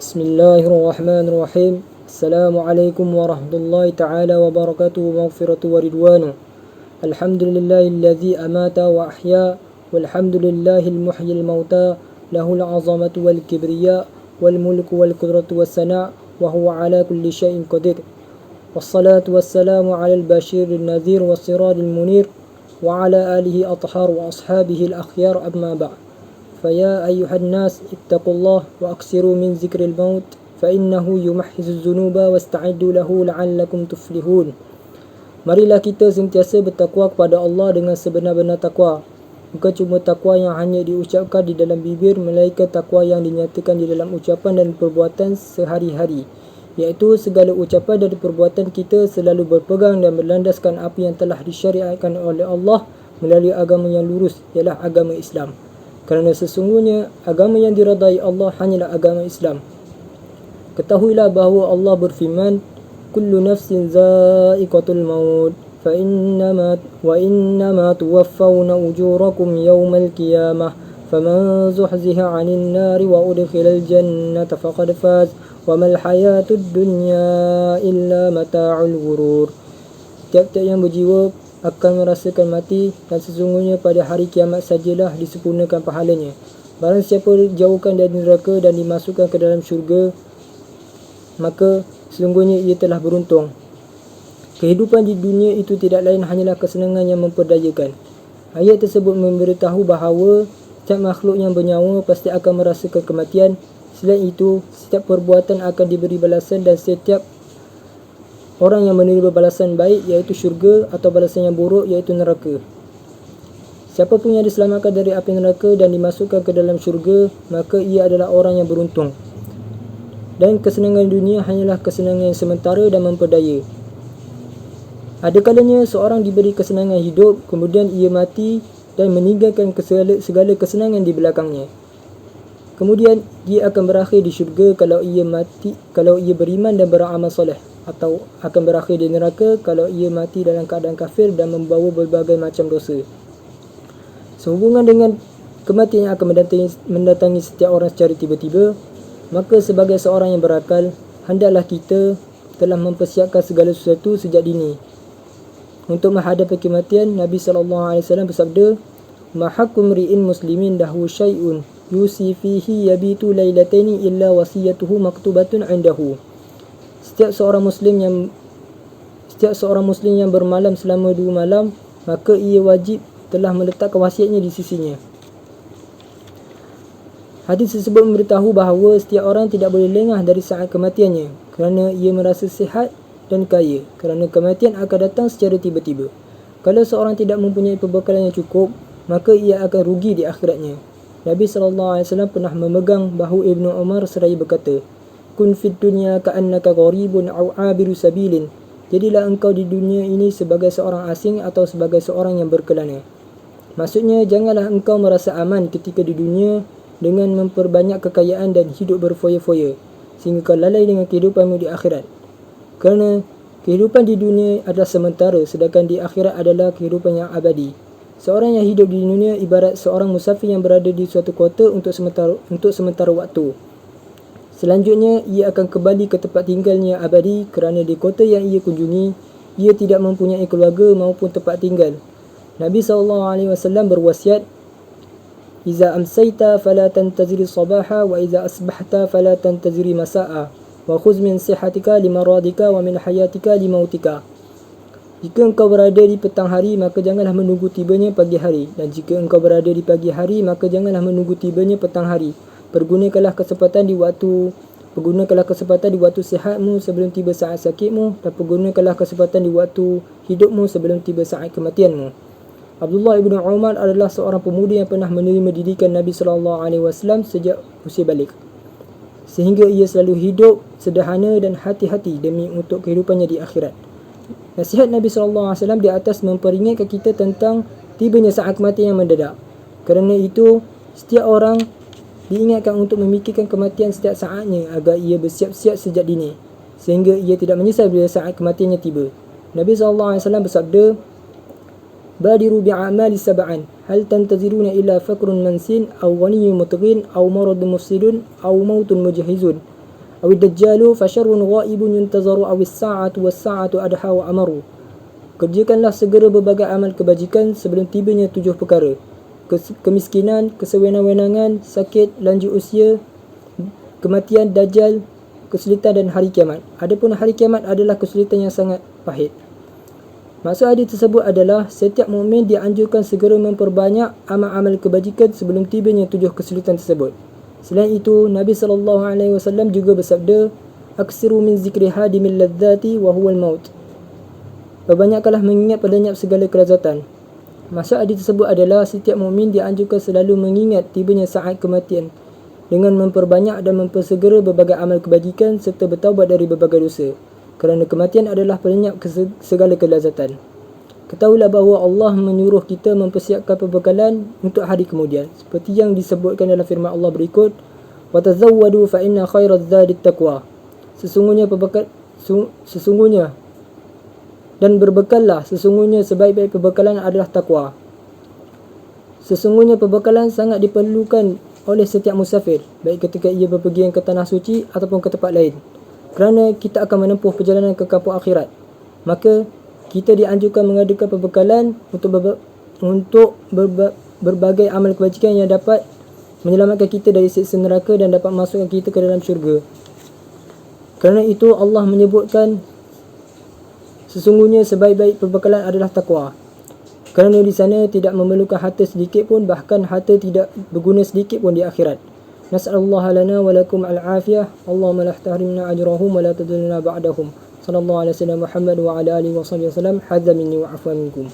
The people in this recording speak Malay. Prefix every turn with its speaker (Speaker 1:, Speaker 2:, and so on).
Speaker 1: Bismillahirrahmanirrahim. Assalamualaikum warahmatullahi ta'ala wabarakatuh wa maghfiratu wa ridwanu. Alhamdulillahilladzi amata wa ahya. Walhamdulillahil muhyil mauta. Lahul azamatu wal kibriya wal mulku wal qudratu was sana' wa huwa ala kulli syai'in qadir. Wassalatu wassalamu ala al-bashiril nadhir was siradil munir wa ala alihi athhar wa ashabihi al-akhyar amma ba'd. فيا أيها الناس اتقوا الله وأكثروا من ذكر الموت فإنه يمحص الذنوب واستعدوا له لعلكم تفلحون. Marilah kita sentiasa bertakwa kepada Allah dengan sebenar-benar takwa. Bukan cuma takwa yang hanya diucapkan di dalam bibir, melainkan takwa yang dinyatakan di dalam ucapan dan perbuatan sehari-hari, iaitu segala ucapan dan perbuatan kita selalu berpegang dan berlandaskan apa yang telah disyariatkan oleh Allah melalui agama yang lurus, ialah agama Islam. Kerana sesungguhnya agama yang diradai Allah hanyalah agama Islam. Ketahuilah bahawa Allah berfirman, kullu nafsin za'iqatul maut fa innama tuwaffawna ujurakum yawmal qiyamah faman zuhziha 'anil nari wa udkhilal jannata faqad faz wa mal hayatud dunya illa mata'ul ghurur. Tiap-tiap yang berjiwa akan merasakan mati, dan sesungguhnya pada hari kiamat sajalah disempurnakan pahalanya. Barang siapa dijauhkan dari neraka dan dimasukkan ke dalam syurga, maka sesungguhnya ia telah beruntung. Kehidupan di dunia itu tidak lain hanyalah kesenangan yang memperdayakan. Ayat tersebut memberitahu bahawa setiap makhluk yang bernyawa pasti akan merasakan kematian. Selain itu, setiap perbuatan akan diberi balasan, dan setiap orang yang menerima balasan baik iaitu syurga, atau balasan yang buruk iaitu neraka. Siapa pun yang diselamatkan dari api neraka dan dimasukkan ke dalam syurga, maka ia adalah orang yang beruntung. Dan kesenangan dunia hanyalah kesenangan yang sementara dan memperdaya. Ada kalanya seorang diberi kesenangan hidup, kemudian ia mati dan meninggalkan segala kesenangan di belakangnya. Kemudian dia akan berakhir di syurga kalau ia beriman dan beramal soleh, atau akan berakhir di neraka kalau ia mati dalam keadaan kafir dan membawa berbagai macam dosa. Sehubungan dengan kematian yang akan mendatangi setiap orang secara tiba-tiba, maka sebagai seorang yang berakal, hendaklah kita telah mempersiapkan segala sesuatu sejak dini. Untuk menghadapi kematian, Nabi SAW bersabda, "Ma haqqu mri'in muslimin lahu syai'un yusi fihi yabitu lailataini illa wasiyatuhu maktubatun 'indahu." Setiap seorang muslim yang bermalam selama 2 malam, maka ia wajib telah meletakkan wasiatnya di sisinya. Hadis tersebut memberitahu bahawa setiap orang tidak boleh lengah dari saat kematiannya, kerana ia merasa sihat dan kaya, kerana kematian akan datang secara tiba-tiba. Kalau seorang tidak mempunyai perbekalan yang cukup, maka ia akan rugi di akhiratnya. Nabi SAW pernah memegang bahu Ibnu Umar seraya berkata, kun fid dunya ka'annaka gharibun aw 'abiru sabilin. Jadilah engkau di dunia ini sebagai seorang asing atau sebagai seorang yang berkelana. Maksudnya, janganlah engkau merasa aman ketika di dunia dengan memperbanyak kekayaan dan hidup berfoya-foya, sehingga kau lalai dengan kehidupanmu di akhirat. Kerana kehidupan di dunia adalah sementara, sedangkan di akhirat adalah kehidupan yang abadi. Seorang yang hidup di dunia ibarat seorang musafir yang berada di suatu kota untuk sementara waktu. Selanjutnya, ia akan kembali ke tempat tinggalnya abadi, kerana di kota yang ia kunjungi, ia tidak mempunyai keluarga maupun tempat tinggal. Nabi SAW berwasiat, "Iza amsayta fala tantaziri sabaha wa iza asbahta fala tantaziri masa'a wa khuz min sihatika limaradika wa min hayatika limautika." Jika engkau berada di petang hari, maka janganlah menunggu tibanya pagi hari, dan jika engkau berada di pagi hari, maka janganlah menunggu tibanya petang hari. Pergunakanlah kesempatan di waktu sihatmu sebelum tiba saat sakitmu, dan pergunakanlah kesempatan di waktu hidupmu sebelum tiba saat kematianmu. Abdullah ibn Umar adalah seorang pemuda yang pernah menerima didikan Nabi SAW sejak usia balik, sehingga ia selalu hidup sederhana dan hati-hati demi untuk kehidupannya di akhirat. Nasihat Nabi SAW di atas memperingatkan kita tentang tibanya saat kematian yang mendadak. Kerana itu, setiap orang diingatkan untuk memikirkan kematian setiap saatnya agar ia bersiap-siap sejak dini, sehingga ia tidak menyesal bila saat kematiannya tiba. Nabi SAW bersabda, "Badiru bi'amali sab'an, hal tantaziruna illa fakrun mansin, aw ghaniyyun mutghin, aw maradun mufsidun, aw mautun mujahizun." أو الدجال فشر غائب ينتظر أو الساعة والساعة أدحى وأمر. Kerjakanlah segera berbagai amal kebajikan sebelum tibanya 7 perkara: kemiskinan, kesewenang-wenangan, sakit, lanjut usia, kematian, dajjal, kesulitan dan hari kiamat. Adapun hari kiamat adalah kesulitan yang sangat pahit. Maksud hadis tersebut adalah setiap mukmin dianjurkan segera memperbanyak amal-amal kebajikan sebelum tibanya 7 kesulitan tersebut. Selain itu, Nabi SAW juga bersabda, "Aksiru min zikri hadimil ladzati wa huwal maut." Perbanyakkanlah mengingat pelenyap segala kelazatan. Maksud hadis tersebut adalah setiap mukmin dianjurkan selalu mengingat tibanya saat kematian dengan memperbanyak dan mempersegera berbagai amal kebajikan serta bertaubat dari berbagai dosa, kerana kematian adalah pelenyap segala kelazatan. Ketahuilah bahawa Allah menyuruh kita mempersiapkan perbekalan untuk hari kemudian, seperti yang disebutkan dalam firman Allah berikut, "Watazawwadu fa inna khairaz zadit taqwa." Sesungguhnya dan berbekallah, sesungguhnya sebaik-baik perbekalan adalah takwa. Sesungguhnya perbekalan sangat diperlukan oleh setiap musafir, baik ketika ia berpergian ke tanah suci ataupun ke tempat lain, kerana kita akan menempuh perjalanan ke kampung akhirat. Maka kita dianjurkan mengadakan perbekalan untuk berbagai amal kebajikan yang dapat menyelamatkan kita dari siksa neraka dan dapat masukkan kita ke dalam syurga. Kerana itu Allah menyebutkan sesungguhnya sebaik-baik perbekalan adalah takwa, kerana di sana tidak memerlukan harta sedikit pun, bahkan harta tidak berguna sedikit pun di akhirat. Nas'alullah lana wa lakum al-afiyah. Allahumma la tahrimna ajrahum wa la tadillna ba'dahum. Sallallahu alaihi wasallam Muhammad wa ala alihi wa sahbihi wasallam. Hadza minni wa afwa minkum.